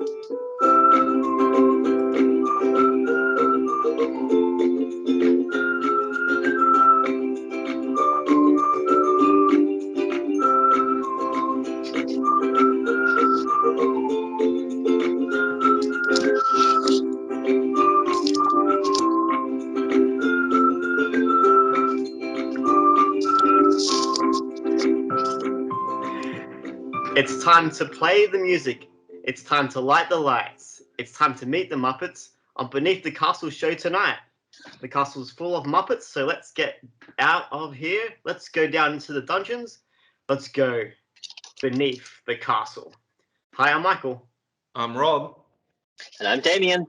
It's time to play the music. It's time to light the lights. It's time to meet the Muppets on Beneath the Castle show tonight. The castle's full of Muppets, so let's get out of here. Let's go down into the dungeons. Let's go beneath the castle. Hi, I'm Michael. I'm Rob. And I'm Damien.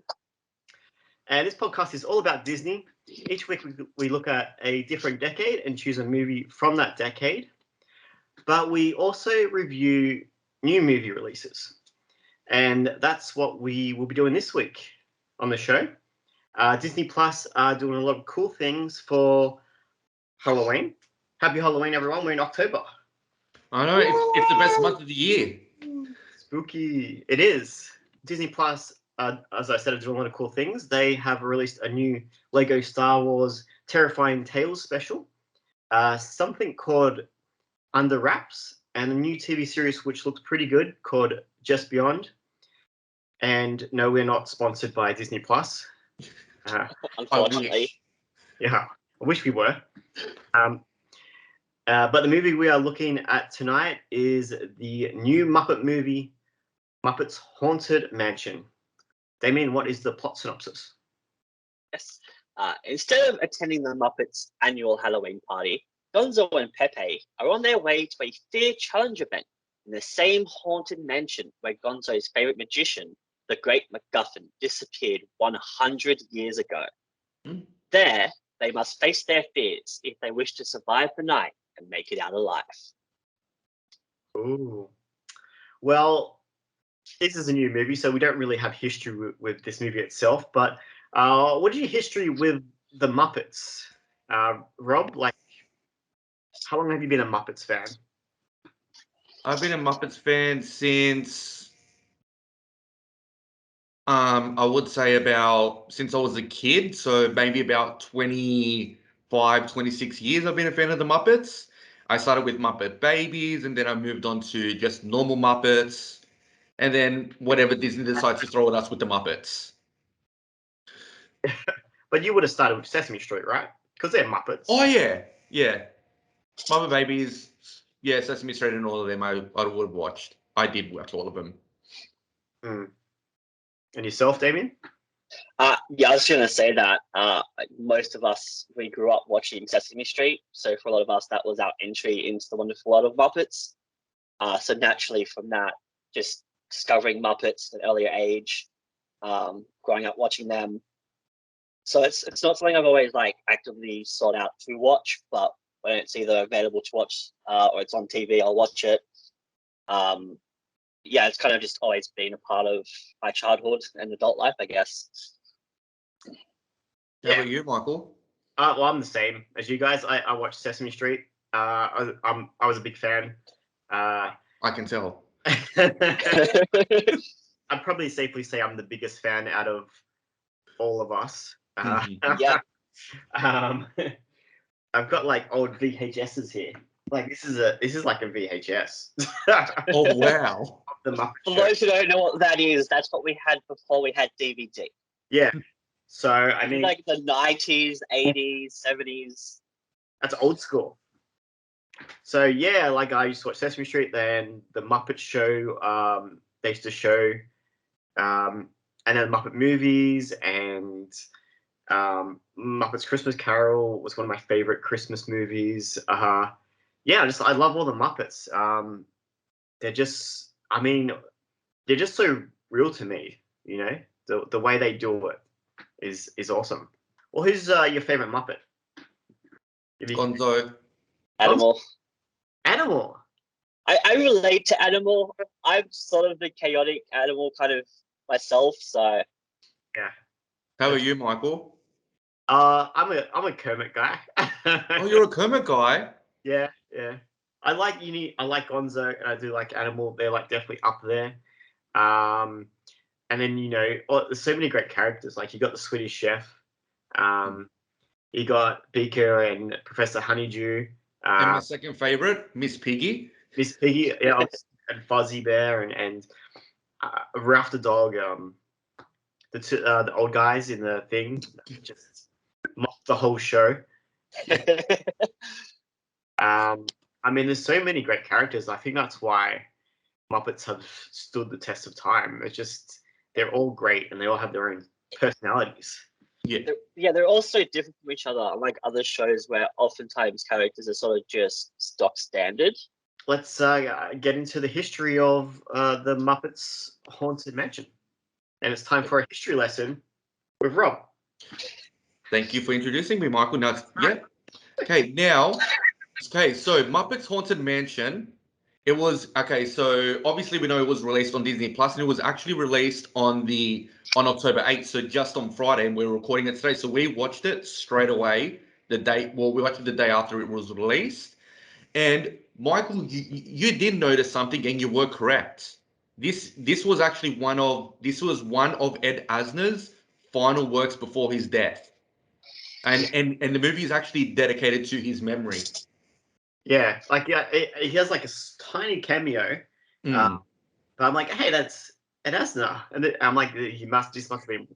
And this podcast is all about Disney. Each week we look at a different decade and choose a movie from that decade. But we also review new movie releases. And that's what we will be doing this week on the show. Disney Plus are doing a lot of cool things for Halloween. Happy Halloween, everyone. We're in October. I know, it's the best month of the year. Spooky. It is. Disney Plus, as I said, are doing a lot of cool things. They have released a new Lego Star Wars Terrifying Tales special. Something called Under Wraps, and a new TV series which looks pretty good called Just Beyond. And no, we're not sponsored by Disney Plus. Unfortunately. I wish we were. But the movie we are looking at tonight is the new Muppet movie, Muppets Haunted Mansion. Damien, what is the plot synopsis? Yes. Instead of attending the Muppets' annual Halloween party, Gonzo and Pepe are on their way to a Fear Challenge event in the same haunted mansion where Gonzo's favorite magician, the Great MacGuffin, disappeared 100 years ago. There, they must face their fears if they wish to survive the night and make it out alive. Ooh. Well, this is a new movie, so we don't really have history with this movie itself. But what is your history with the Muppets? Rob, how long have you been a Muppets fan? I've been a Muppets fan since, I would say since I was a kid. So maybe about 25, 26 years I've been a fan of the Muppets. I started with Muppet Babies, and then I moved on to just normal Muppets. And then whatever Disney decides to throw at us with the Muppets. But you would have started with Sesame Street, right? Because they're Muppets. Oh, yeah. Yeah. Muppet Babies, yeah, Sesame Street and all of them I would have watched. I did watch all of them. And yourself, Damien? Yeah, I was going to say that most of us, we grew up watching Sesame Street. So for a lot of us, that was our entry into the wonderful world of Muppets. So naturally from that, just discovering Muppets at an earlier age, growing up watching them. So it's not something I've always actively sought out to watch, but when it's either available to watch or it's on TV, I'll watch it. Yeah, it's kind of just always been a part of my childhood and adult life, I guess. How about you, Michael? Well, I'm the same as you guys. I watched Sesame Street. I was a big fan. I can tell. I'd probably safely say I'm the biggest fan out of all of us. Yeah. I've got old VHSs here. This is like a VHS. Oh wow! The Muppet For Show. those who don't know what that is, that's what we had before we had DVD. Yeah. So I mean, the 90s, 80s, 70s. That's old school. So yeah, I used to watch Sesame Street, then the Muppet Show. They used to show, and then Muppet movies and. Muppets Christmas Carol was one of my favorite Christmas movies. I love all the Muppets. They're just so real to me. The way they do it is awesome. Well, who's your favorite Muppet? Gonzo. Animal. Animal. I relate to Animal. I'm sort of the chaotic Animal kind of myself, so. Yeah. How about you, Michael? I'm a Kermit guy. Oh, you're a Kermit guy? Yeah. I like Gonzo and I do like Animal. They're definitely up there. and then there's so many great characters. Like you got the Swedish Chef, you got Beaker and Professor Honeydew, And my second favorite, Miss Piggy. Miss Piggy, and Fuzzy Bear, and Ralph the dog. The old guys in the thing just mocked the whole show. I mean, there's so many great characters. I think that's why Muppets have stood the test of time. It's just they're all great and they all have their own personalities. Yeah, they're also different from each other, unlike other shows where oftentimes characters are sort of just stock standard. Let's get into the history of the Muppets Haunted Mansion. And it's time for a history lesson with Rob. Thank you for introducing me, Michael. Now, so Muppets Haunted Mansion, it was, so obviously we know it was released on Disney Plus, and it was actually released on October 8th, so just on Friday, and we're recording it today. So we watched it straight away we watched it the day after it was released. And Michael, you did notice something, and you were correct. This was actually one of Ed Asner's final works before his death, and the movie is actually dedicated to his memory. Yeah, he has like a tiny cameo, but I'm like, hey, that's Ed Asner, and I'm like, this must have been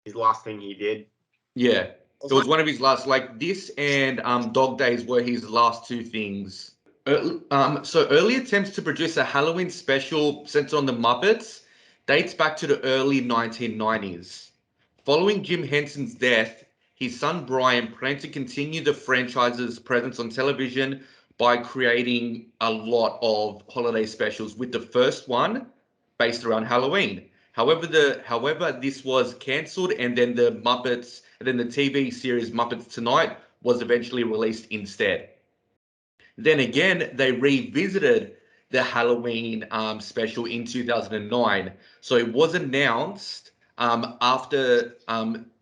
his last thing he did. Yeah, it was one of his last, like this and Dog Days were his last two things. So early attempts to produce a Halloween special centered on the Muppets dates back to the early 1990s. Following Jim Henson's death, his son Brian planned to continue the franchise's presence on television by creating a lot of holiday specials, with the first one based around Halloween. However, this was cancelled, and then the TV series Muppets Tonight was eventually released instead. Then again, they revisited the Halloween special in 2009. So it was announced after.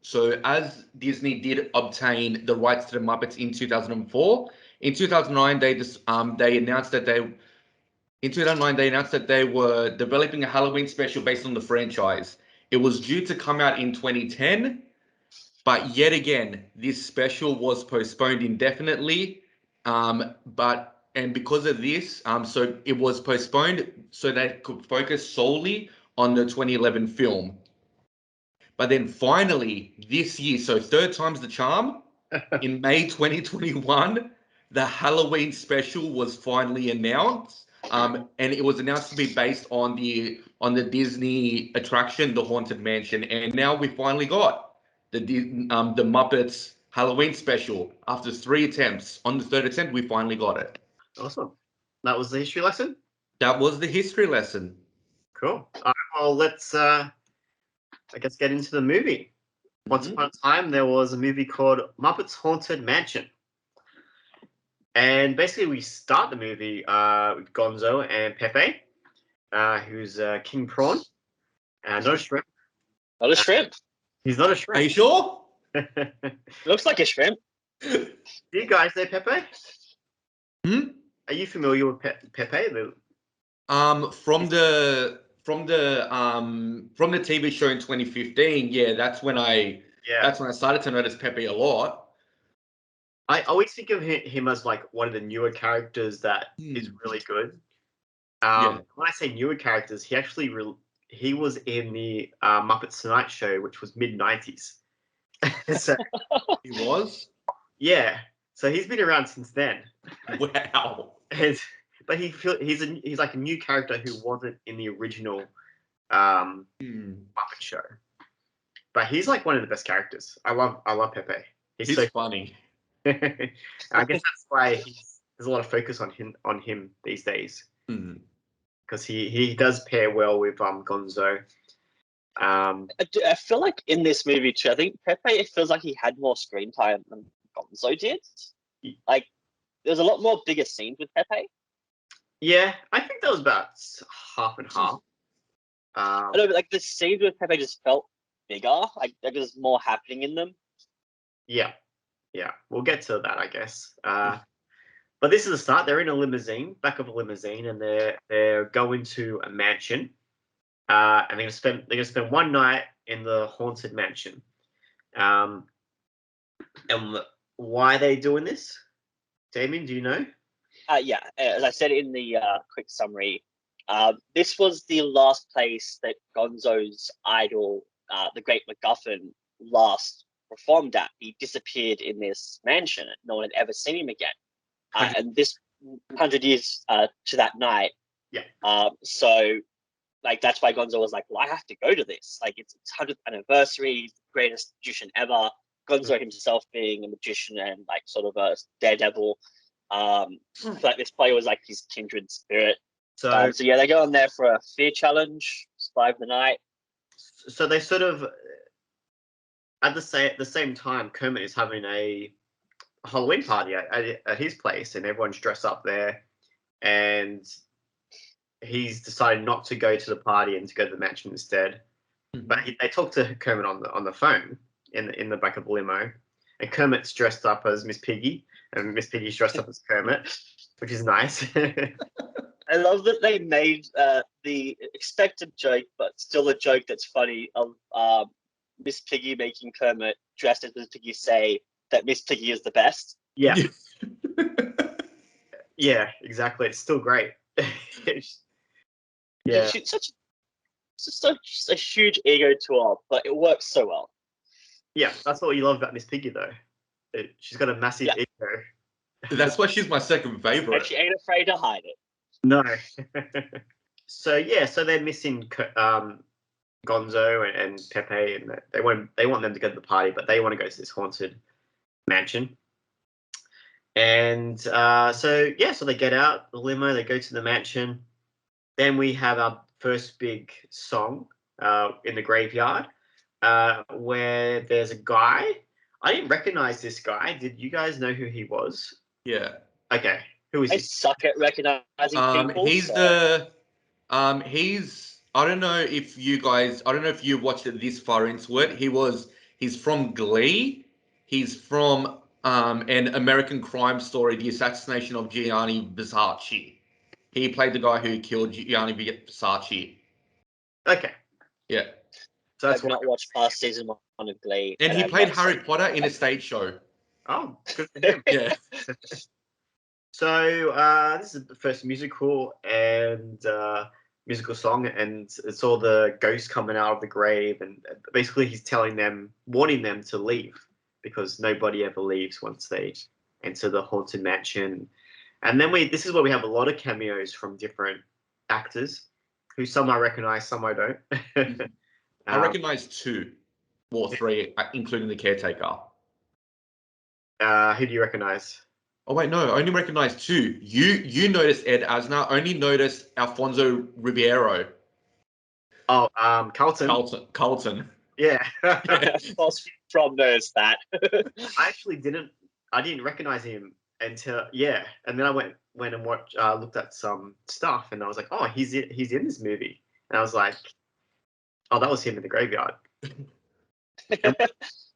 So as Disney did obtain the rights to the Muppets in 2004, in 2009 they announced that they were developing a Halloween special based on the franchise. It was due to come out in 2010, but yet again, this special was postponed indefinitely. And because of this, so it was postponed so they could focus solely on the 2011 film. But then finally, this year, so third time's the charm, in May 2021, the Halloween special was finally announced. And it was announced to be based on the Disney attraction, the Haunted Mansion. And now we finally got the Muppets Halloween special after 3 attempts. On the third attempt, we finally got it. Awesome. That was the history lesson? That was the history lesson. Cool. All right, well, let's, I guess, get into the movie. Once upon a time, there was a movie called Muppets Haunted Mansion. And basically, we start the movie with Gonzo and Pepe, who's King Prawn. Not a shrimp. Not a shrimp. He's not a shrimp. Are you sure? Looks like a shrimp. Do you guys know Pepe? Are you familiar with Pepe? From the TV show in 2015, yeah, that's when I started to notice Pepe a lot. I always think of him as like one of the newer characters that is really good. When I say newer characters, he was in the Muppets Tonight show, which was mid-90s. So he was? Yeah. So he's been around since then. Wow. But he's like a new character who wasn't in the original Muppet show. But he's like one of the best characters. I love Pepe. He's so funny. I guess that's why there's a lot of focus on him these days. Because he does pair well with Gonzo. I feel like in this movie too, I think Pepe, it feels like he had more screen time than Gonzo did. Like, there's a lot more bigger scenes with Pepe. Yeah, I think that was about half and half. I know, but like the scenes with Pepe just felt bigger. Like there's more happening in them. Yeah, we'll get to that, I guess. But this is the start. They're in a limousine, back of a limousine, and they're going to a mansion. and they're gonna spend one night in the haunted mansion. And why are they doing this? Damien, do you know? Yeah, as I said in the quick summary, this was the last place that Gonzo's idol, the Great MacGuffin, last performed at. He disappeared in this mansion. No one had ever seen him again. And this 100 years to that night. Yeah. So, like, that's why Gonzo was like, well, I have to go to this. Like, it's 100th anniversary, he's the greatest magician ever. Gonzo himself being a magician and, like, sort of a daredevil. Like, this player was, like, his kindred spirit. So, So yeah, they go on there for a fear challenge, survive the night. so they sort of at the same time, Kermit is having a Halloween party at his place, and everyone's dressed up there, and he's decided not to go to the party and to go to the mansion instead. But they talk to Kermit on the phone in the back of the limo, and Kermit's dressed up as Miss Piggy, and Miss Piggy's dressed up as Kermit, which is nice. I love that they made the expected joke, but still a joke that's funny, of Miss Piggy making Kermit dressed as Miss Piggy say that Miss Piggy is the best. Yeah. Yeah, exactly. It's still great. Yeah. She's such a huge ego to her, but it works so well. Yeah, that's what you love about Miss Piggy, though. She's got a massive ego. That's why she's my second favorite. And she ain't afraid to hide it. No. So they're missing Gonzo and Pepe, and they want them to go to the party, but they want to go to this haunted mansion. And so they get out the limo, they go to the mansion. Then we have our first big song in the graveyard, where there's a guy. I didn't recognize this guy. Did you guys know who he was? Yeah. Okay. Who is I he? suck at recognizing people. He's I don't know if you watched it this far into it. He's from Glee. He's from an American Crime Story, The Assassination of Gianni Versace. He played the guy who killed Gianni Versace. Okay. Yeah. So that's I've not watched past season 1 of Glee. And he played Harry Potter in a stage show. Oh, good for him. Yeah. So this is the first musical song, and it's all the ghosts coming out of the grave, and basically he's warning them to leave, because nobody ever leaves once they enter the haunted mansion. And then this is where we have a lot of cameos from different actors, who some I recognize, some I don't. I recognize 2 or 3, including the caretaker. Who do you recognize? Oh wait, no, I only recognize 2. You noticed Ed Asner. Only noticed Alfonso Ribeiro. Oh, Carlton. Yeah. From knows that. I didn't recognize him until and then I went and watched looked at some stuff, and I was like, oh, he's in this movie, and I was like, oh, that was him in the graveyard.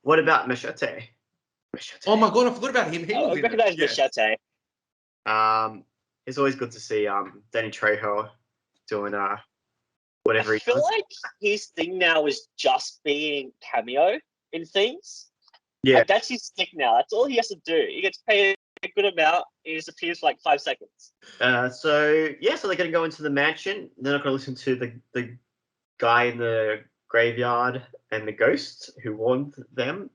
What about Machete? Oh my god, I forgot about him. I recognize Machete. It's always good to see Danny Trejo doing whatever I feel like his thing now is just being Cameo in things. Yeah, like, that's his stick now. That's all he has to do. He gets paid a good amount. He just appears for like 5 seconds. So they're gonna go into the mansion. They're not gonna listen to the guy in the graveyard and the ghost who warned them.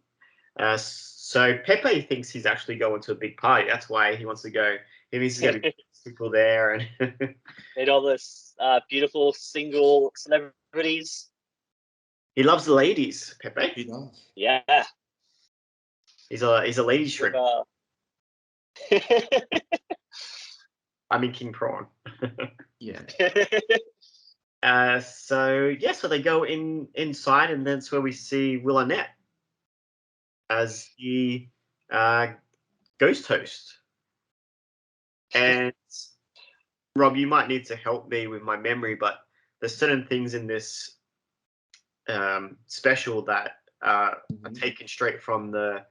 So Pepe thinks he's actually going to a big party. That's why he wants to go. He needs to get people there and meet all this beautiful single celebrities. He loves the ladies, Pepe. He does. Yeah. He's a lady shrimp. I mean King Prawn. Yeah. So they go inside, and that's where we see Will Arnett as the ghost host. And Rob, you might need to help me with my memory, but there's certain things in this special that are taken straight from the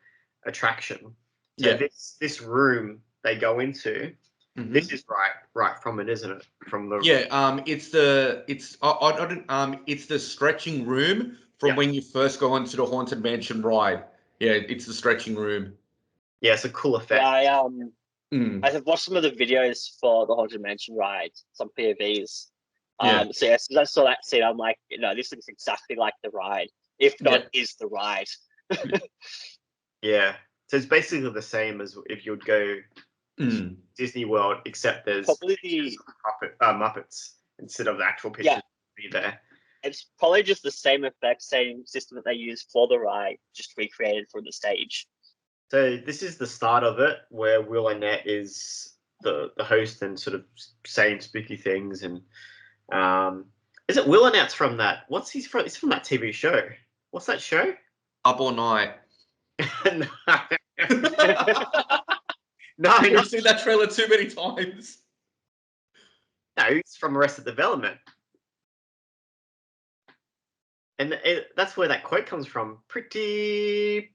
attraction. So this room they go into, This is right from it, isn't it? From the Yeah, it's the stretching room from when you first go onto the Haunted Mansion ride. Yeah, it's the stretching room. Yeah, it's a cool effect. Yeah, Mm. I have watched some of the videos for the Haunted Mansion ride, some POVs. Yeah. So yeah, as I saw that scene, I'm like, this looks exactly like the ride, if not is the ride. Yeah. So it's basically the same as if you'd go Disney World, except there's Probably the Muppets instead of the actual pictures be there. It's probably just the same effect, same system that they use for the ride, just recreated for the stage. So this is the start of it, where Will Arnett is the host and sort of saying spooky things, and is it Will Arnett's from that? What's he's from? He's from that TV show. What's that show? Up All Night. No. No, You've seen that trailer too many times. No, it's from Arrested Development. And that's where that quote comes from. Pretty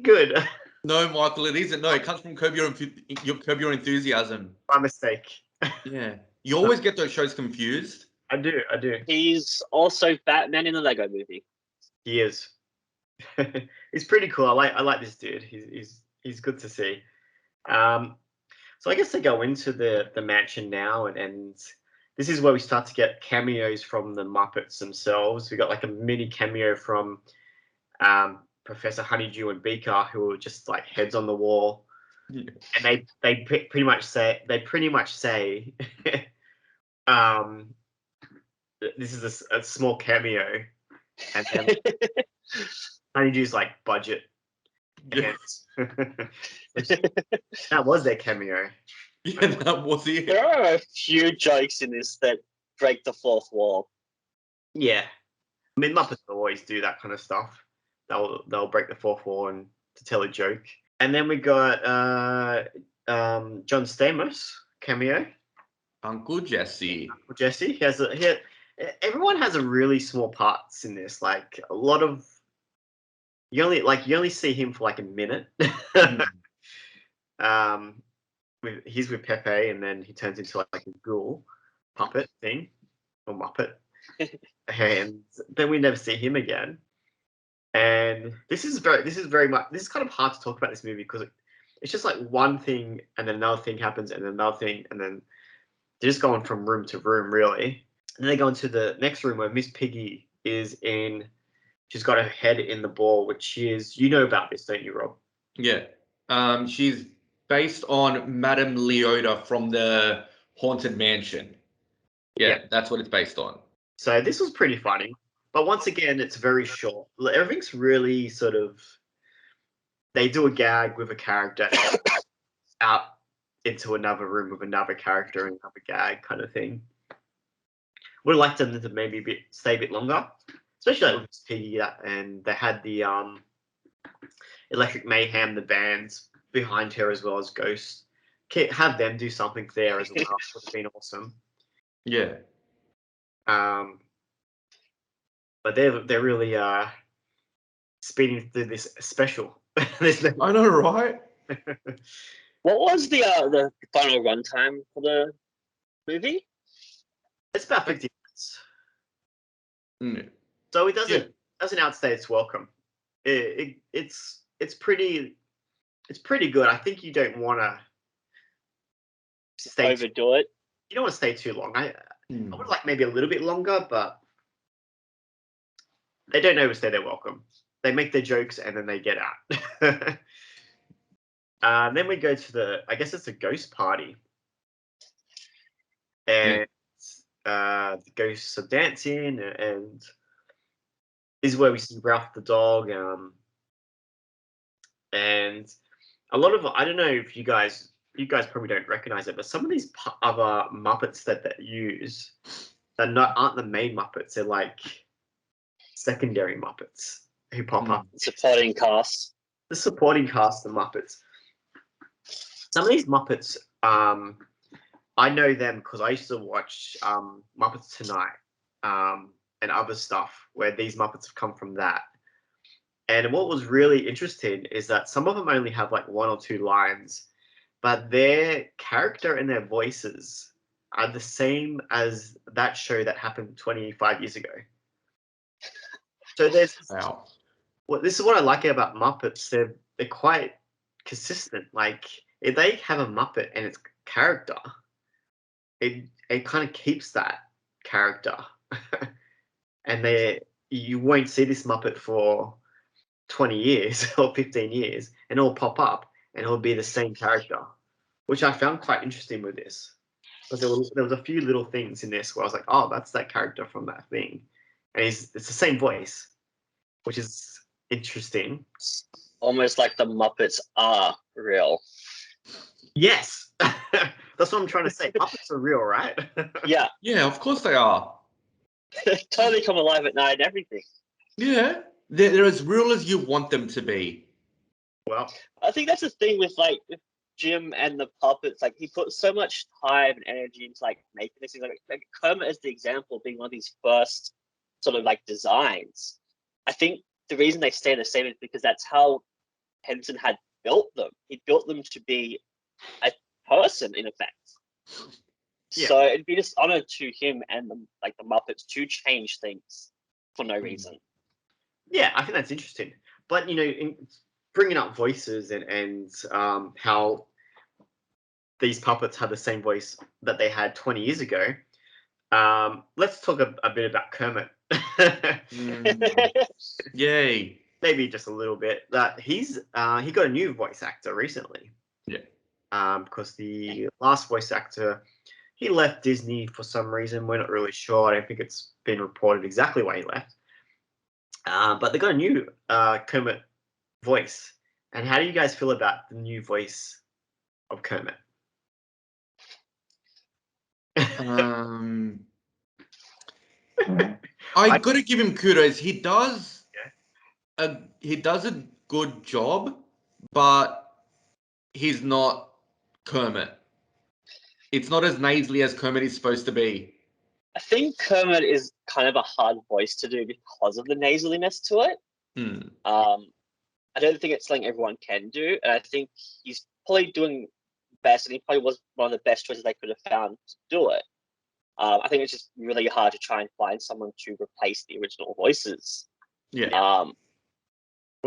good. No, Michael, it isn't. No, it comes from Curb Your Enthusiasm. My mistake. Yeah. You always get those shows confused. I do. He's also Batman in the Lego movie. He is. He's pretty cool. I like this dude. He's good to see. So I guess they go into the mansion now, and this is where we start to get cameos from the Muppets themselves. We got like a mini cameo from Professor Honeydew and Beaker, who are just like heads on the wall, and they pretty much say this is a small cameo, and then Honeydew's like budget. Yes. That was their cameo. Yeah, that was it. There are a few jokes in this that break the fourth wall. Yeah, I mean Muppets will always do that kind of stuff. They'll break the fourth wall and to tell a joke. And then we got John Stamos cameo. Uncle Jesse. Uncle Jesse. Everyone has a really small parts in this. Like a lot of you only see him for like a minute. He's with Pepe, and then he turns into like a ghoul puppet thing or Muppet, and then we never see him again. And this is kind of hard to talk about this movie because it's just like one thing and then another thing happens and then another thing, and then they're just going from room to room really. And then they go into the next room where Miss Piggy is in. She's got her head in the ball, which is, you know about this, don't you, Rob? Yeah. She's based on Madame Leota from the Haunted Mansion. Yeah, that's what it's based on. So this was pretty funny. But once again, it's very short. Everything's really sort of... They do a gag with a character out into another room with another character and another gag kind of thing. Would have liked them to maybe stay a bit longer. Especially like with Miss Piggy, and they had the Electric Mayhem, the bands behind her as well as Ghost. Have them do something there as well. Would have been awesome. Yeah. But they're really speeding through this special. I know, right? What was the final runtime for the movie? It's about 50 minutes. Mm. So it doesn't outstay its welcome. It's pretty good. I think you don't want to overdo it. You don't want to stay too long. I would like maybe a little bit longer, but they don't overstay their welcome. They make their jokes and then they get out. Then we go to I guess it's a ghost party, and the ghosts are dancing, and this is where we see Ralph the dog, and a lot of, I don't know if you guys probably don't recognize it, but some of these other Muppets that they use aren't the main Muppets. They're like secondary Muppets who pop up. Supporting cast. The supporting cast of Muppets. Some of these Muppets, I know them because I used to watch Muppets Tonight and other stuff where these Muppets have come from that. And what was really interesting is that some of them only have like one or two lines, but their character and their voices are the same as that show that happened 25 years ago. So there's Wow. well, this is what I like about Muppets. They're quite consistent. Like if they have a Muppet and its character, it kind of keeps that character, and you won't see this Muppet for 20 years or 15 years, and it'll pop up and it'll be the same character, which I found quite interesting with this. Because there was a few little things in this where I was like, oh, that's that character from that thing, and it's the same voice, which is interesting. Almost like the Muppets are real. Yes, that's what I'm trying to say. Muppets are real, right? Yeah, Yeah, of course they are. totally come alive at night and everything. Yeah. They're as real as you want them to be. Well, I think that's the thing with like with Jim and the puppets. Like he put so much time and energy into like making this thing. Like Kermit as the example being one of these first sort of like designs. I think the reason they stay the same is because that's how Henson had built them. He built them to be a person in effect. Yeah. So it'd be just honor to him and the Muppets to change things for no reason. yeah, I think that's interesting. But bringing up voices and how these puppets have the same voice that they had 20 years ago. Let's talk a bit about Kermit. Yay. Maybe just a little bit. That he got a new voice actor recently. Yeah. Because the last voice actor, he left Disney for some reason. We're not really sure. I don't think it's been reported exactly why he left. But they got a new Kermit voice. And how do you guys feel about the new voice of Kermit? I gotta give him kudos. He does a good job, but he's not Kermit. It's not as nasally as Kermit is supposed to be. I think Kermit is kind of a hard voice to do because of the nasaliness to it. I don't think it's something everyone can do, and I think he's probably doing best, and he probably was one of the best choices they could have found to do it. I think it's just really hard to try and find someone to replace the original voices. Yeah. Well,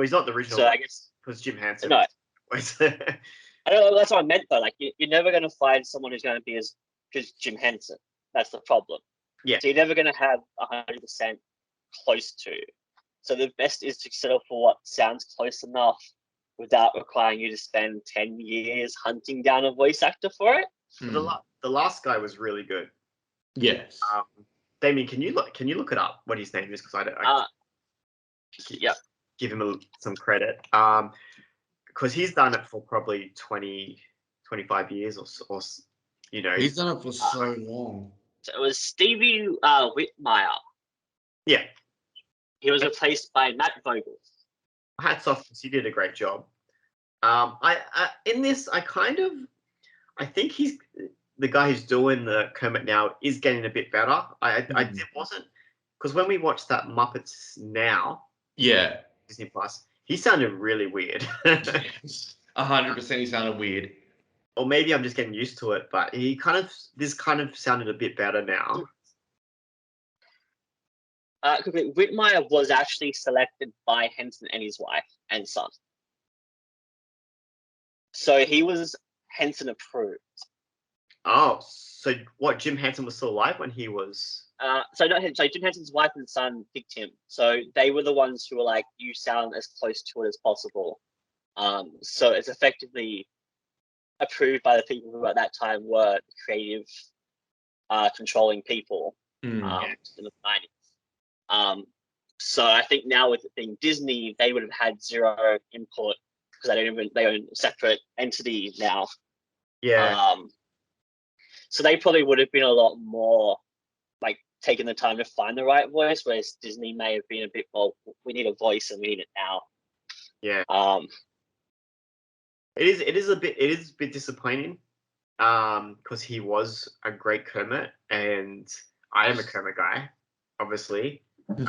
he's not the original. So I guess because Jim Henson. no. Was I don't know. That's what I meant though. Like you're never going to find someone who's going to be as good as Jim Henson. That's the problem. Yeah. So you're never going to have 100% close to. So the best is to settle for what sounds close enough without requiring you to spend 10 years hunting down a voice actor for it. The last guy was really good. Yes. Damien, can you look it up what his name is, because I give him some credit. Because he's done it for probably 20, 25 years or He's done it for so long. So it was Stevie Whitmire. Yeah. He was replaced by Matt Vogel. Hats off, because he did a great job. In this, I think he's the guy who's doing the Kermit now is getting a bit better. I wasn't, because when we watched that Muppets Now, Disney Plus, he sounded really weird. 100% he sounded weird. Or maybe I'm just getting used to it, but this kind of sounded a bit better now. Whitmire was actually selected by Henson and his wife and son. So he was Henson approved. Oh, so what? Jim Henson was still alive when he was? So Jim Henson's wife and son picked him. So they were the ones who were like, "You sound as close to it as possible." So it's effectively approved by the people who at that time were creative, controlling people in the 90s. So I think now with it being Disney, they would have had zero input because they own a separate entity now. Yeah. So they probably would have been a lot more like taking the time to find the right voice, whereas Disney may have been a bit more, we need a voice and we need it now. Yeah. It is a bit disappointing. Because he was a great Kermit, and I am a Kermit guy, obviously. And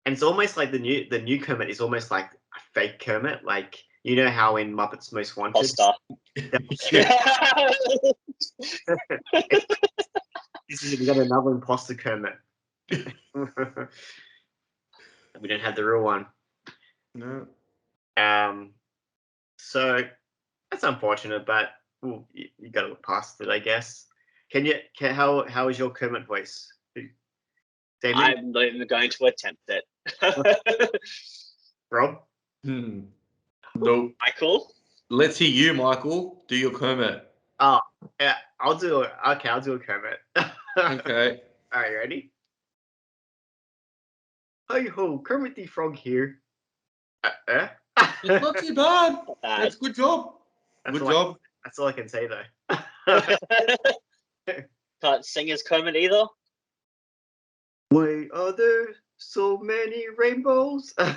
it's almost like the new Kermit is almost like fake Kermit, like you know how in Muppets Most Wanted, Poster. we got another imposter Kermit. We didn't have the real one. No. So that's unfortunate, but you got to look past it, I guess. How is your Kermit voice, Damien? I'm not even going to attempt it. Rob? Nope. Michael? Let's hear you, Michael. Do your Kermit. Oh, yeah, I'll do a Kermit. Okay. All right, ready? Hi ho, Kermit the Frog here. It's not too bad. Not bad. That's good job. That's Good all job. That's all I can say though. Can't sing as Kermit either. Why are there so many rainbows? Is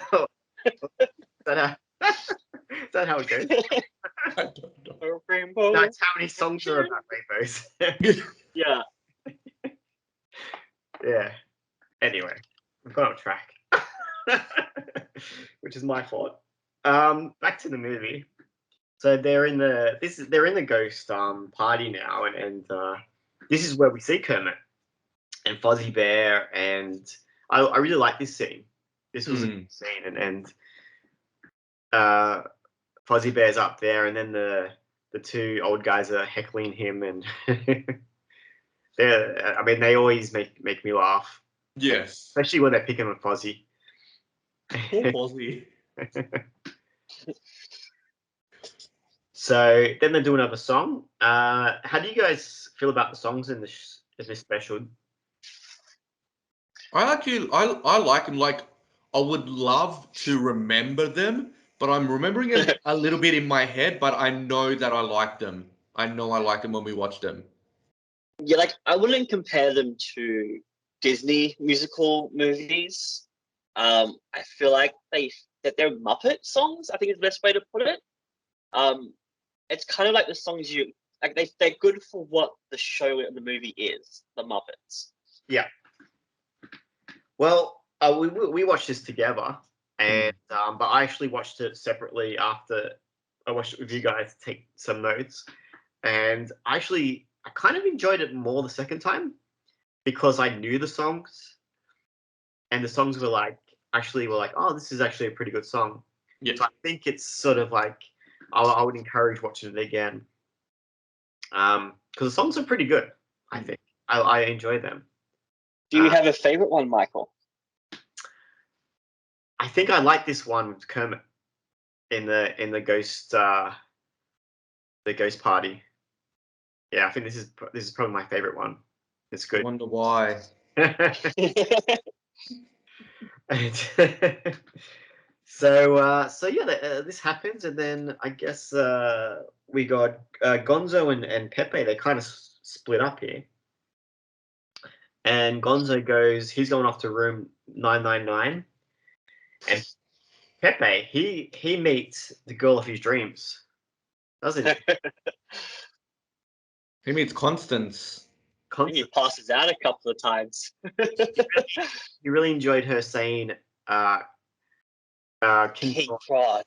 that how it goes? I don't know. A rainbow. That's how many songs are about rainbows. Yeah. Yeah. Anyway, we've got off track, which is my fault. Back to the movie. So they're in the ghost party now, and this is where we see Kermit and Fozzie Bear, and I really like this scene. This was a good scene, and Fozzie Bear's up there, and then the two old guys are heckling him, and they always make me laugh. Yes. Especially when they're picking on Fozzie. Poor Fozzie. So then they do another song. How do you guys feel about the songs in this special? I like them. Like, I would love to remember them, but I'm remembering it a little bit in my head, but I know that I like them. I know I like them when we watch them. Yeah, like I wouldn't compare them to Disney musical movies. I feel like they're Muppet songs, I think is the best way to put it. It's kind of like the songs they're good for what the show and the movie is, the Muppets. Yeah. Well, we watched this together, and but I actually watched it separately after I watched it with you guys to take some notes, and I kind of enjoyed it more the second time because I knew the songs, and the songs were like, oh, this is actually a pretty good song. Yeah. So I think it's sort of like I would encourage watching it again, because the songs are pretty good. I think I enjoy them. Do you have a favorite one, Michael? I think I like this one with Kermit in the ghost party. Yeah, I think this is probably my favorite one. It's good. I wonder why. So yeah, this happens, and then I guess we got Gonzo and Pepe. They kind of split up here, and Gonzo he's going off to room 999, and Pepe he meets the girl of his dreams, doesn't he? He meets Constance. He passes out a couple of times. He really enjoyed her saying King Prawn.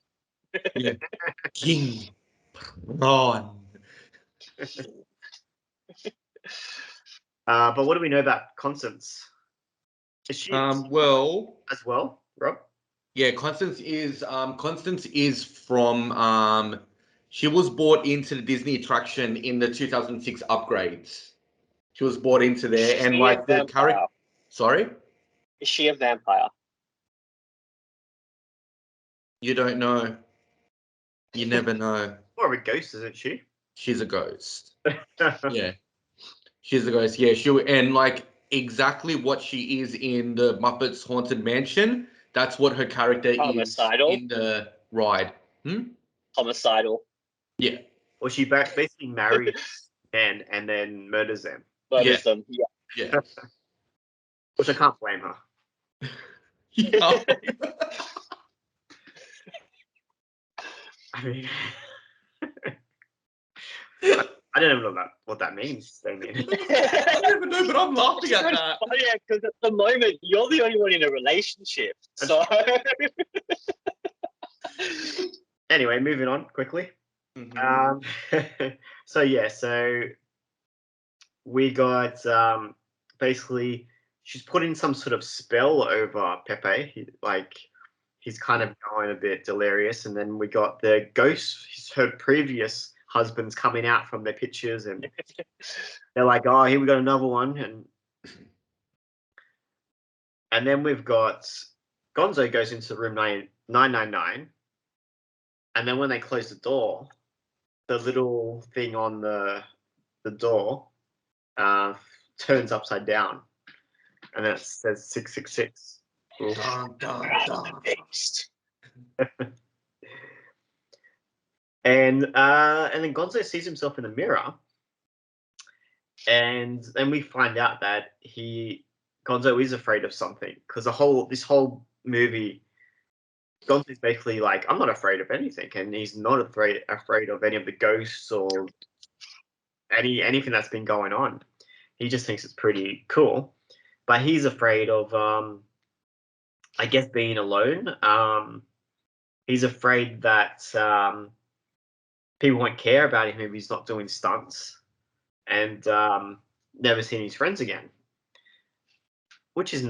Yeah. King Prawn. But what do we know about Constance? Is she Well, as well, Rob? yeah, Constance is from she was brought into the Disney attraction in the 2006 upgrades. She was brought into there, and like the character. Sorry, is she a vampire? You don't know. You never know. Or a ghost, isn't she? She's a ghost. Yeah, she's a ghost. Yeah, and like exactly what she is in the Muppets Haunted Mansion. That's what her character Homicidal. is in the ride. Homicidal. Yeah. Well, she basically marries men and then murders them. Murders them. Yeah. Yeah. Which I can't blame her. Yeah. I mean, I don't even know what that means, Damien. I never know, but I'm laughing at that. Yeah, because at the moment you're the only one in a relationship. So Anyway, moving on quickly. Mhm. So we got basically she's putting some sort of spell over Pepe. He's kind of going a bit delirious, and then we got the ghosts, her previous husbands, coming out from their pictures, and they're like, "Oh, here we got another one," and then we've got Gonzo goes into room 999, and then when they close the door, the little thing on the door turns upside down, and then it says 666. Dun, dun, dun. And then Gonzo sees himself in the mirror, and then we find out that Gonzo is afraid of something, because this whole movie, Gonzo's basically like, I'm not afraid of anything, and he's not afraid of any of the ghosts or anything that's been going on. He just thinks it's pretty cool, but he's afraid of I guess being alone. He's afraid that people won't care about him if he's not doing stunts, and never seeing his friends again, which is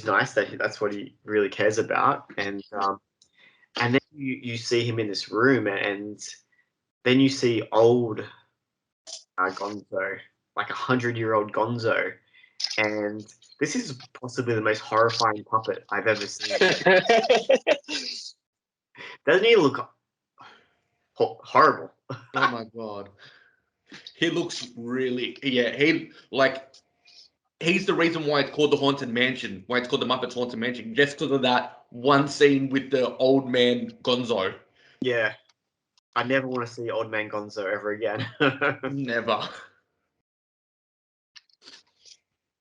nice that that's what he really cares about. And then you see him in this room, and then you see old Gonzo, like 100-year-old Gonzo, and this is possibly the most horrifying puppet I've ever seen. Doesn't he look horrible? Oh my god. He looks really, he's the reason why it's called the Haunted Mansion, why it's called the Muppets Haunted Mansion, just because of that one scene with the old man Gonzo. Yeah, I never want to see old man Gonzo ever again. Never.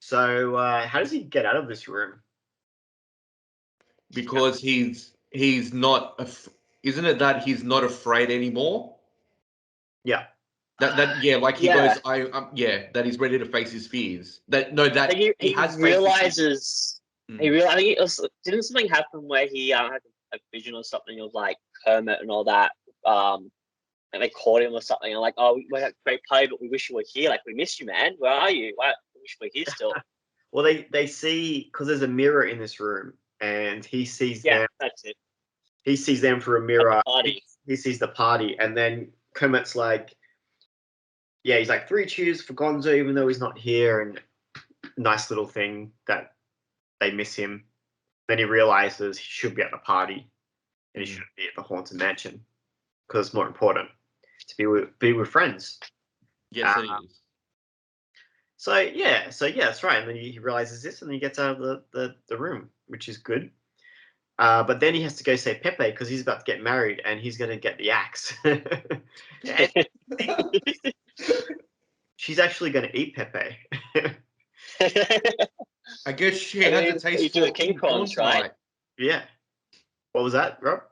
So how does he get out of this room? Because he's not, isn't it that he's not afraid anymore? Yeah. Like he Yeah. goes, that he's ready to face his fears. That I think he has realizes. Mm. He I think didn't something happen where he had a vision or something of like Kermit and all that. And they caught him or something. And like, oh, we had a great play, but we wish you were here. Like, we miss you, man. Where are you? Why? We wish you were here still. Well, they see, because there's a mirror in this room, and he sees Yeah, them. that's it. He sees them through a mirror. At the party. He sees the party, and then Kermit's like, yeah, he's like 3 cheers for Gonzo, even though he's not here, and nice little thing that they miss him. Then he realizes he should be at the party, and he shouldn't be at the Haunted Mansion, because it's more important to be with friends. Yes, it is. So yeah, that's right. And then he realizes this, and then he gets out of the room, which is good. But then he has to go save Pepe because he's about to get married, and he's going to get the axe. She's actually going to eat Pepe. I guess she has a taste for king prawns, right? Yeah. What was that, Rob?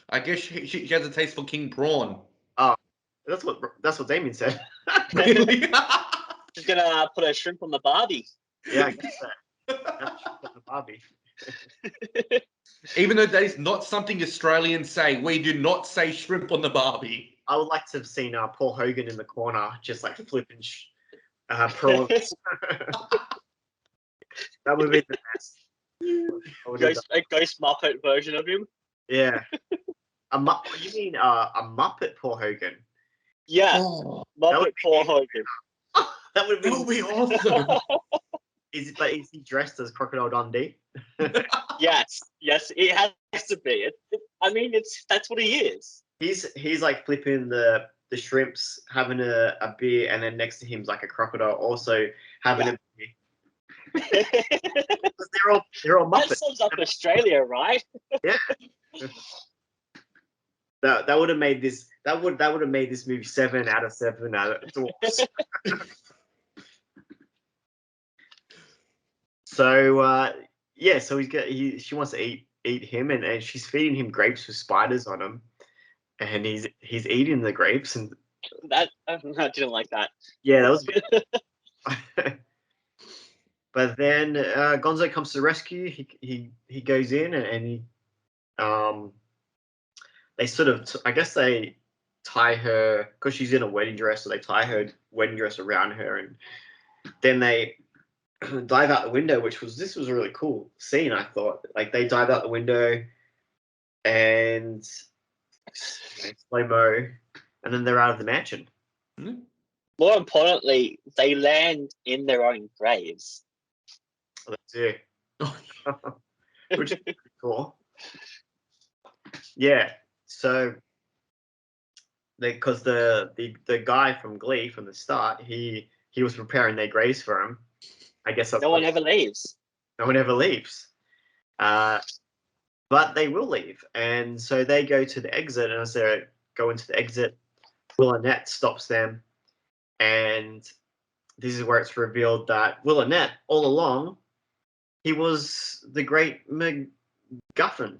I guess she has a taste for king prawn. Oh, that's what Damien said. Really? She's gonna put a shrimp on the Barbie. Yeah, I guess so. That's the Barbie. Even though that is not something Australians say, we do not say shrimp on the Barbie. I would like to have seen Paul Hogan in the corner, just like flipping prawns. That would be the best. A ghost Muppet version of him. Yeah. You mean a Muppet Paul Hogan? Yeah, Muppet Paul Hogan. That would be awesome. Is he dressed as Crocodile Dundee? Yes, it has to be. That's what he is. He's like flipping the shrimps, having a beer, and then next to him's like a crocodile also having a beer. They're all Muppets. That sums up Australia, right? Yeah. That would have made this. That would have made this movie 7 out of 7 out of dwarfs. So so she wants to eat him, and she's feeding him grapes with spiders on them, and he's eating the grapes, and that I didn't like that. Yeah, that was. But then Gonzo comes to the rescue. He goes in and he they sort of, I guess they tie her because she's in a wedding dress, so they tie her wedding dress around her, and then they dive out the window, this was a really cool scene. I thought, like, they dive out the window and slow mo, and then they're out of the mansion. More importantly, they land in their own graves. That's it. Which is pretty cool. Yeah. So, because the guy from Glee from the start, he was preparing their graves for him. I guess no one ever leaves. No one ever leaves. But they will leave, and so they go to the exit, and as they go into the exit, Will Arnett stops them, and this is where it's revealed that Will Arnett, all along, he was the Great MacGuffin.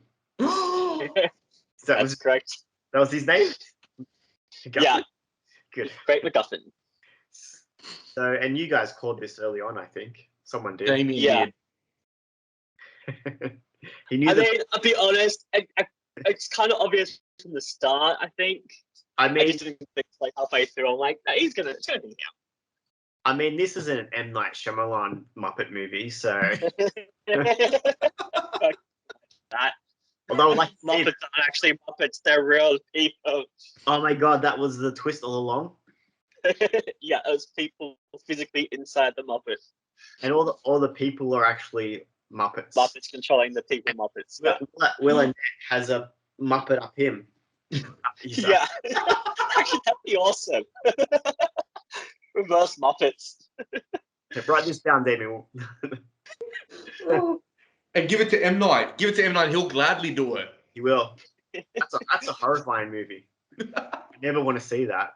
That's correct. That was his name? MacGuffin? Yeah. Good. Great MacGuffin. So, and you guys called this early on, I think. Someone did. Damien did. He knew. I'll be honest. It's kind of obvious from the start. I think. I mean, I just didn't think like halfway through. I'm like, no, it's gonna be him. I mean, this is an M. Night Shyamalan Muppet movie, so. That. Although, like, Muppets aren't actually Muppets; they're real people. Oh my god, that was the twist all along. Yeah, it was people physically inside the Muppet. And all the people are actually Muppets. Muppets controlling the people Muppets. Yeah. Will Arnett has a Muppet up him. Yeah. Actually, that'd be awesome. Reverse Muppets. Okay, write this down, Damien. And give it to M. Night. Give it to M. Night. He'll gladly do it. He will. That's a horrifying movie. You never want to see that.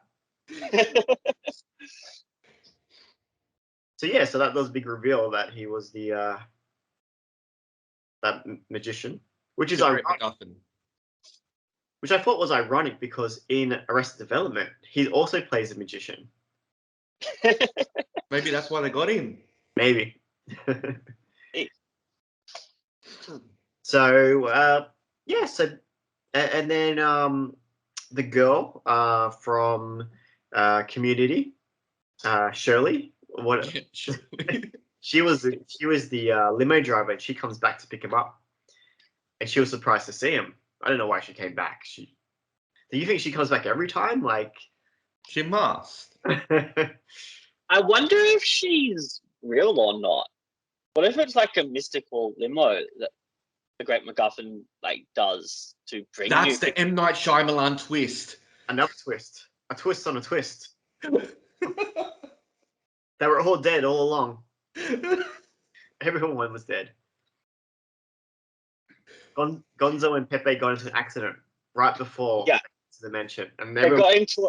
So yeah, so that was a big reveal that he was the that magician, which is ironic. Which I thought was ironic because in Arrested Development, he also plays a magician. Maybe that's why they got him. Maybe. So yeah, so and then the girl from Community, Shirley. What? Yeah, sure. She was the limo driver, and she comes back to pick him up, and she was surprised to see him. I don't know why she came back. Do you think she comes back every time? Like, She must. I wonder if she's real or not. What if it's like a mystical limo that the Great MacGuffin like does to bring That's you? the M. Night Shyamalan twist. Another twist. A twist on a twist. They were all dead all along. Everyone was dead. Gonzo and Pepe got into an accident right before the mansion, and they got into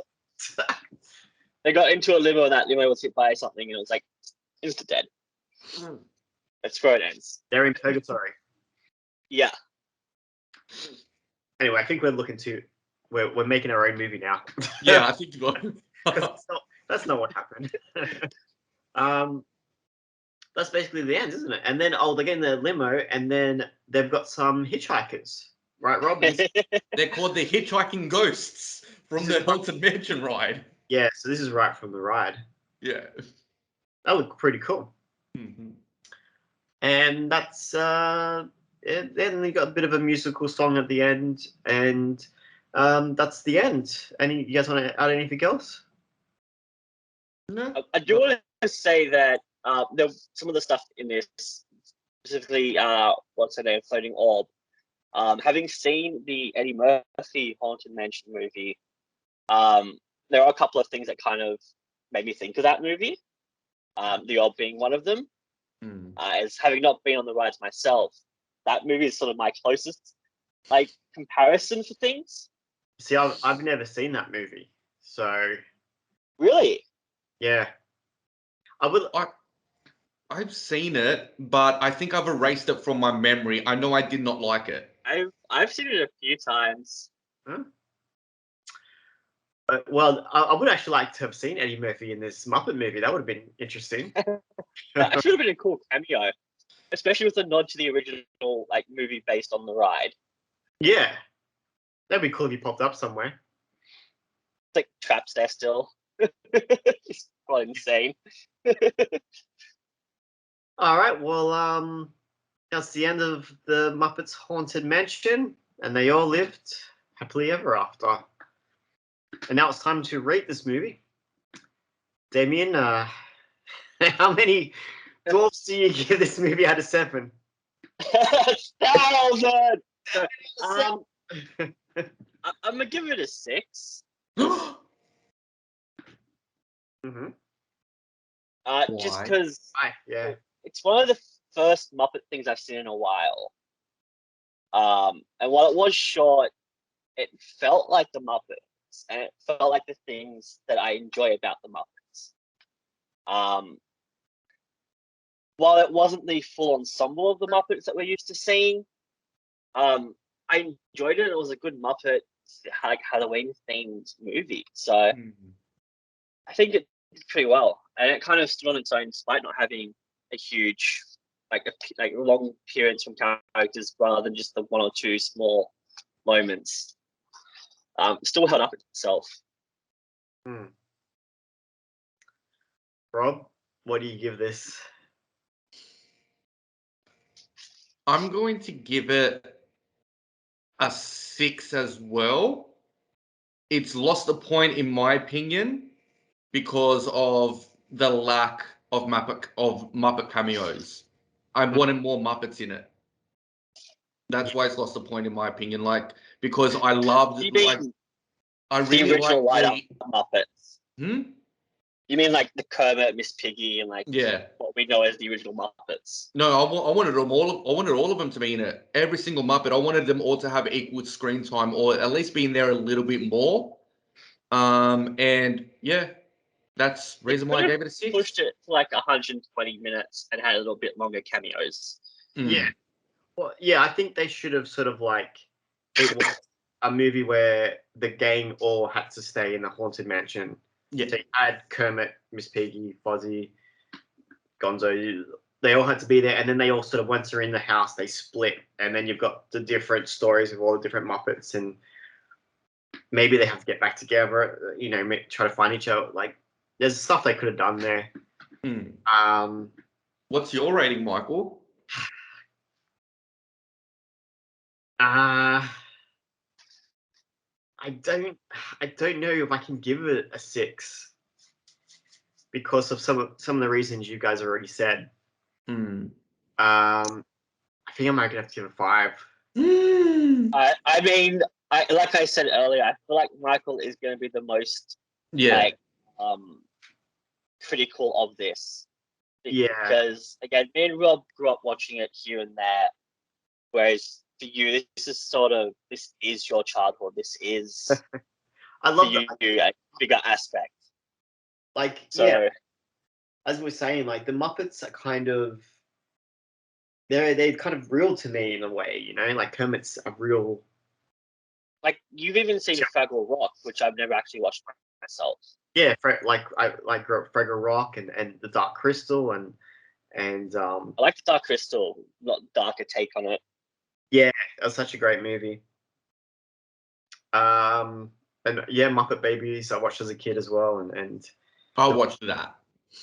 a limo. That limo was hit by something, and it was like instant dead. That's where it ends. They're in purgatory. Yeah. Anyway, I think we're making our own movie now. Yeah, I think you got. That's not what happened. That's basically the end, isn't it? And then they get in the limo, and then they've got some hitchhikers, right, Rob? They're called the hitchhiking ghosts from the Haunted Mansion ride. Yeah, so this is right from the ride. Yeah, that looked pretty cool. Mm-hmm. And that's then they got a bit of a musical song at the end, and that's the end. You guys want to add anything else? No. I do want to say that some of the stuff in this, specifically, what's her name, Floating Orb. Having seen the Eddie Murphy Haunted Mansion movie, there are a couple of things that kind of made me think of that movie. The Orb being one of them. As having not been on the rides myself, that movie is sort of my closest comparison for things. See, I've never seen that movie, so really, yeah, I've seen it, but I think I've erased it from my memory. I know I did not like it. I've seen it a few times. Huh? Well, I would actually like to have seen Eddie Murphy in this Muppet movie. That would have been interesting. That actually would have been a cool cameo, especially with a nod to the original movie based on the ride. Yeah, That'd be cool if he popped up somewhere. It's like traps there still. It's quite insane. All right, well, that's the end of the Muppets Haunted Mansion, and they all lived happily ever after. And now it's time to rate this movie. Damien, how many dwarfs do you give this movie out of 7? 1,000. I'm gonna give it a 6. Mm-hmm. Just Why? because Yeah. it's one of the first Muppet things I've seen in a while. And while it was short, it felt like the Muppets, and it felt like the things that I enjoy about the Muppets. While it wasn't the full ensemble of the Muppets that we're used to seeing, I enjoyed it. It was a good Muppet, like Halloween themed movie. So I think it did pretty well, and it kind of stood on its own despite not having a huge, like long appearance from characters, rather than just the one or two small moments. Still held up itself. Rob, what do you give this? I'm going to give it a 6 as well. It's lost a point in my opinion because of the lack of Muppet cameos. I wanted more Muppets in it. That's why it's lost a point in my opinion. Like, because I loved You it. Like, mean I the really original like lineup Muppets? You mean like the Kermit, Miss Piggy, and like Yeah. what we know as the original Muppets? No, I wanted them all. I wanted all of them to be in it. Every single Muppet. I wanted them all to have equal screen time, or at least be in there a little bit more. And yeah, that's the reason why I gave it a 6. Pushed it to like 120 minutes and had a little bit longer cameos. Yeah. Well, yeah, I think they should have sort of like it was a movie where the gang all had to stay in the Haunted Mansion. Yeah. So you had Kermit, Miss Piggy, Fozzie, Gonzo. They all had to be there, and then they all sort of once they're in the house, they split, and then you've got the different stories of all the different Muppets, and maybe they have to get back together. You know, try to find each other. Like, there's stuff they could have done there. What's your rating, Michael? I don't know if I can give it a 6 because of some of the reasons you guys already said. I think I might have to give it a 5. I mean, like I said earlier, I feel like Michael is going to be the most critical of this. Because again, me and Rob grew up watching it here and there, whereas for you, this is your childhood. This is I love you a bigger aspect. Like, so, yeah, as we're saying, like the Muppets are kind of they're kind of real to me in a way, you know, like Kermit's a real. Like you've even seen Fraggle Rock, which I've never actually watched myself. Yeah, I grew up Fraggle Rock and the Dark Crystal and I like the Dark Crystal, not darker take on it. Yeah, it was such a great movie. And yeah, Muppet Babies I watched as a kid as well, and I watched that.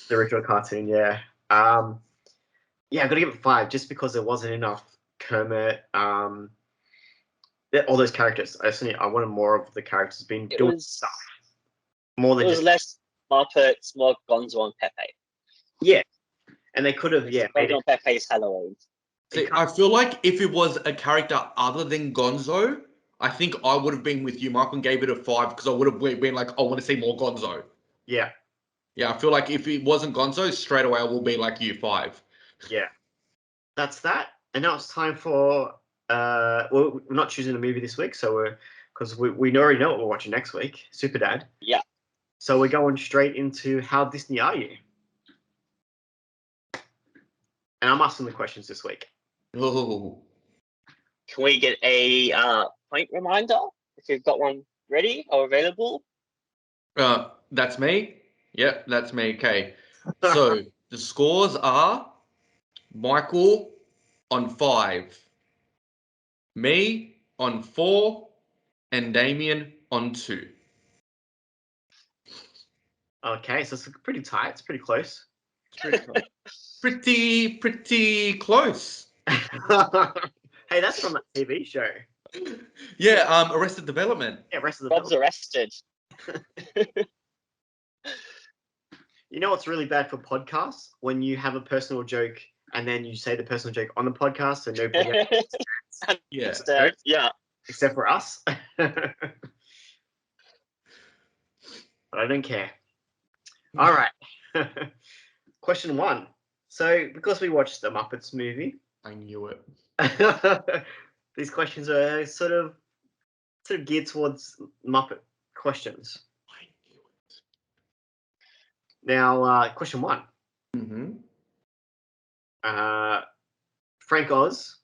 The original cartoon, yeah. Yeah, I gotta give it 5 just because there wasn't enough Kermit. All those characters. I wanted more of the characters doing stuff. More than it was less Muppets, more Gonzo and Pepe. Yeah, and they could have Gonzo and Pepe's Halloween. See, I feel like if it was a character other than Gonzo, I think I would have been with you, Michael, and gave it a 5 because I would have been like, I want to see more Gonzo. Yeah. Yeah, I feel like if it wasn't Gonzo, straight away I will be like you, 5. Yeah. That's that. And now it's time for well, we're not choosing a movie this week, so because we already know what we're watching next week, Super Dad. Yeah. So we're going straight into How Disney Are You? And I'm asking the questions this week. Oh. Can we get a point reminder if you've got one ready or available? That's me. Yep, that's me. Okay. So the scores are Michael on 5, me on 4, and Damien on 2. Okay, so it's pretty tight. It's pretty close. Pretty close. Hey, that's from that TV show. Yeah, Arrested Development. Yeah, rest of the Rob's arrested. You know what's really bad for podcasts? When you have a personal joke and then you say the personal joke on the podcast, so nobody else, Yeah. Yeah. except for us. But I don't care. All right. Question 1. So, because we watched the Muppets movie, I knew it. these questions are sort of geared towards Muppet questions. I knew it. Now, question 1. Mm-hmm. Frank Oz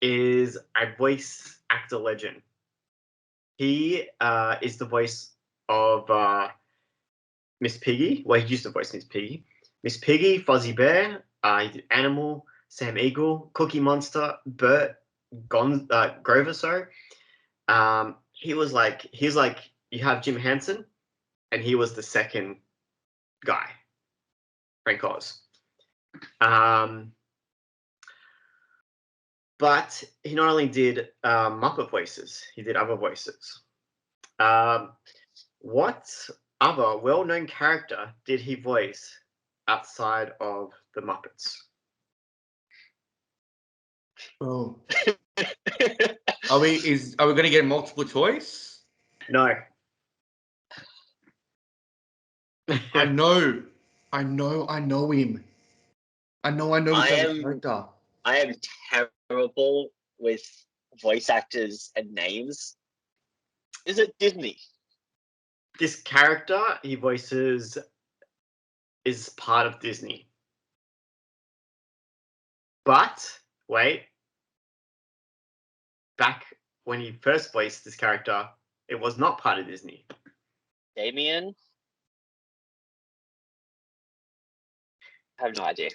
is a voice actor legend. He is the voice of Miss Piggy. Well, he used to voice Miss Piggy. Miss Piggy, Fuzzy Bear, he did Animal, Sam Eagle, Cookie Monster, Bert, Grover, sorry. He was like, you have Jim Henson, and he was the second guy, Frank Oz. But he not only did Muppet voices, he did other voices. What other well-known character did he voice outside of the Muppets? Oh. Are we gonna get multiple choice? No. I know him. I know I the am- character. I am terrible with voice actors and names. Is it Disney? This character he voices is part of Disney. But wait, back when he first voiced this character, it was not part of Disney. Damien? I have no idea.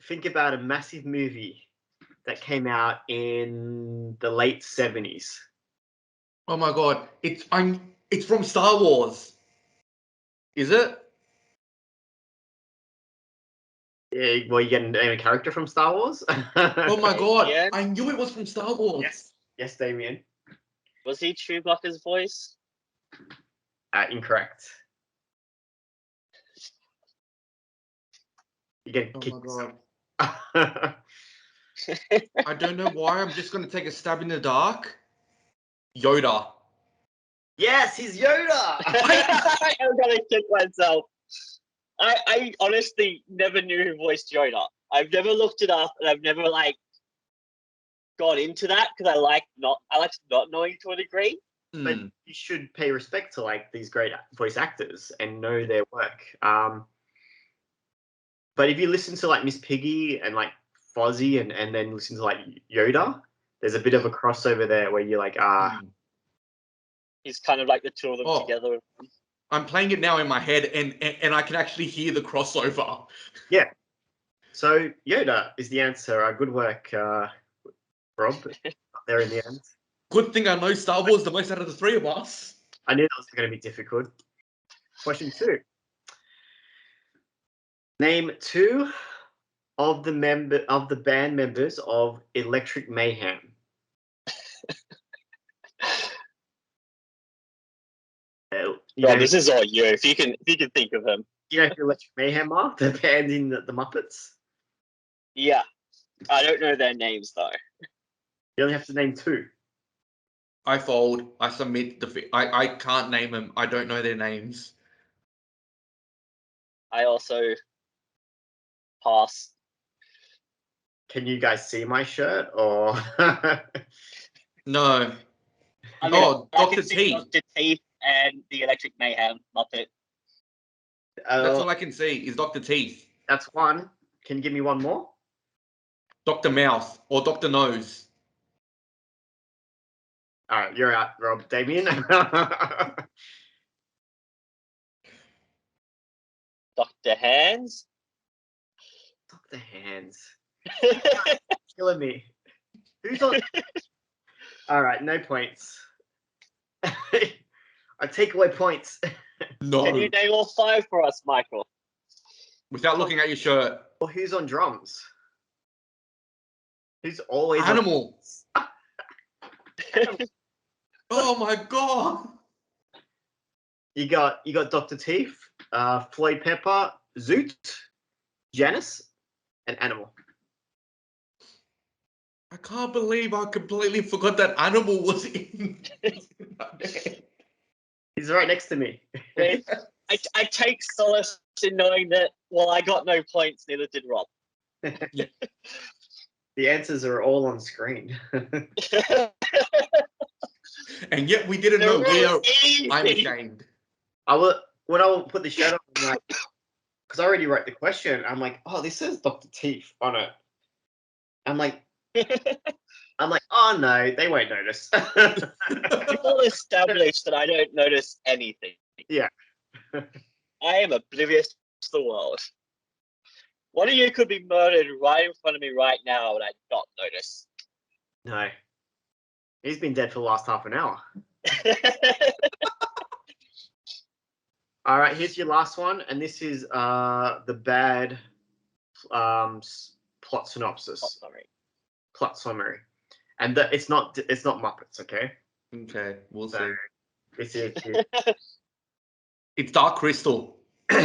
Think about a massive movie that came out in the late 70s. Oh my god, it's from Star Wars. Is it? Well, you get a character from Star Wars? Oh my god, Damien? I knew it was from Star Wars. Yes, Damien. Was he Chewbacca's voice? Incorrect. You get Oh kicked. my god. I don't know why. I'm just gonna take a stab in the dark. Yoda. Yes, he's Yoda. I'm gonna kick myself. I honestly never knew who voiced Yoda. I've never looked it up, and I've never gone into that because I like not knowing to a degree. But you should pay respect to these great voice actors and know their work. But if you listen to Miss Piggy and Fozzie and then listen to Yoda, there's a bit of a crossover there where you're He's kind of like the two of them together. I'm playing it now in my head, and I can actually hear the crossover. Yeah. So Yoda is the answer. Good work, Rob. There in the end. Good thing I know Star Wars the most out of the three of us. I knew that was going to be difficult. Question 2. Name 2 of the band members of Electric Mayhem. This is all you. If you can think of them. You know who Electric Mayhem are? The band in the Muppets. Yeah, I don't know their names though. You only have to name 2. I fold. I submit I can't name them. I don't know their names. I also pass. Can you guys see my shirt or? No. I mean, Oh, I Dr. can see T. Dr. Teeth and the Electric Mayhem Muppet. That's all I can see is Dr. Teeth. That's one. Can you give me one more? Dr. Mouth or Dr. Nose. All right, you're out, Rob. Damien. Dr. Hands. Dr. Hands. Killing me. Who's on? All right, no points. I take away points. No. Can you name all 5 for us, Michael? Without looking at your shirt. Well, who's on drums? Who's always Animal. Oh my god. You got Dr. Teeth, Floyd Pepper, Zoot, Janice, and Animal. I can't believe I completely forgot that Animal was in. He's right next to me. I take solace in knowing that, well, I got no points, neither did Rob. The answers are all on screen. And yet we didn't know. I'm ashamed. When I put the shirt on, I'm like, because I already wrote the question, I'm like, oh, this says Dr. Teeth on it. I'm like, oh no, they won't notice. It's all established that I don't notice anything. Yeah. I am oblivious to the world. One of you could be murdered right in front of me right now and I'd not notice. No. He's been dead for the last half an hour. All right, here's your last one, and this is the bad plot synopsis. Plot summary. And it's not Muppets, okay? Okay, we'll So, see. this is It's Dark Crystal. all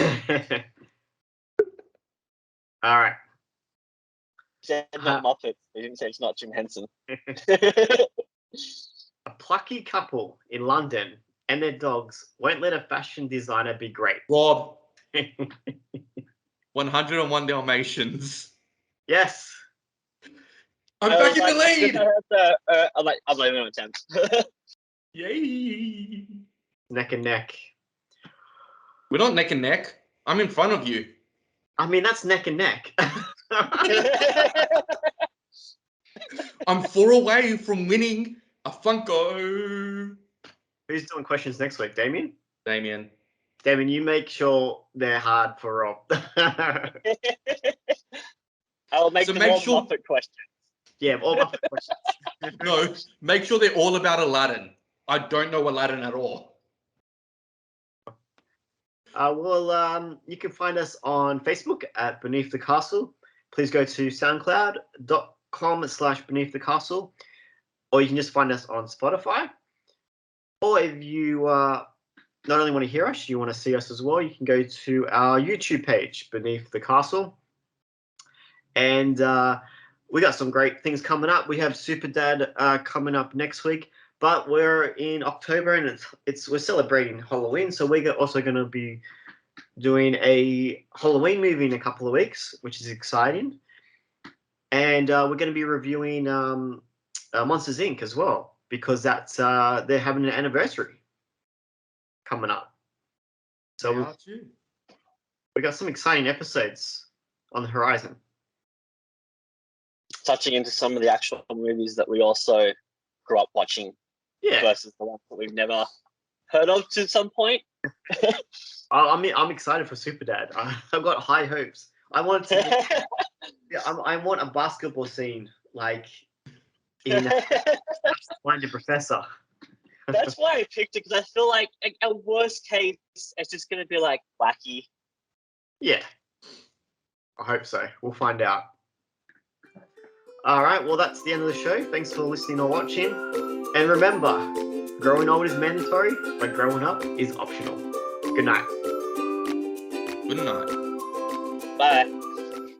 right. Said not Muppet. They didn't say it's not Jim Henson. A plucky couple in London and their dogs won't let a fashion designer be great. Rob. 101 Dalmatians. Yes. I'm back in the lead. I'm like, I'm leaving on a 10. Yay. Neck and neck. We're not neck and neck. I'm in front of you. I mean, that's neck and neck. I'm 4 away from winning a Funko. Who's doing questions next week, Damien? Damien. Damien, you make sure they're hard for Rob. I'll make So them make all sure- Muppet questions. Yeah, all Muppet questions. No, make sure they're all about Aladdin. I don't know Aladdin at all. You can find us on Facebook at Beneath the Castle. Please go to soundcloud.com/Beneath the Castle, or you can just find us on Spotify. Or if you not only want to hear us, you want to see us as well, you can go to our YouTube page, Beneath the Castle. And we got some great things coming up. We have Super Dad coming up next week, but we're in October and we're celebrating Halloween, so we're also going to be doing a Halloween movie in a couple of weeks, which is exciting. And we're going to be reviewing Monsters Inc. as well, because that's they're having an anniversary coming up. So we got some exciting episodes on the horizon. Touching into some of the actual movies that we also grew up watching versus the ones that we've never heard of to some point. I'm excited for Super Dad. I've got high hopes. I want a basketball scene like in Find a Professor. That's why I picked it, because I feel like at worst case it's just going to be like wacky. Yeah, I hope so. We'll find out. All right, well, that's the end of the show. Thanks for listening or watching. And remember, growing old is mandatory, but growing up is optional. Good night. Good night. Bye.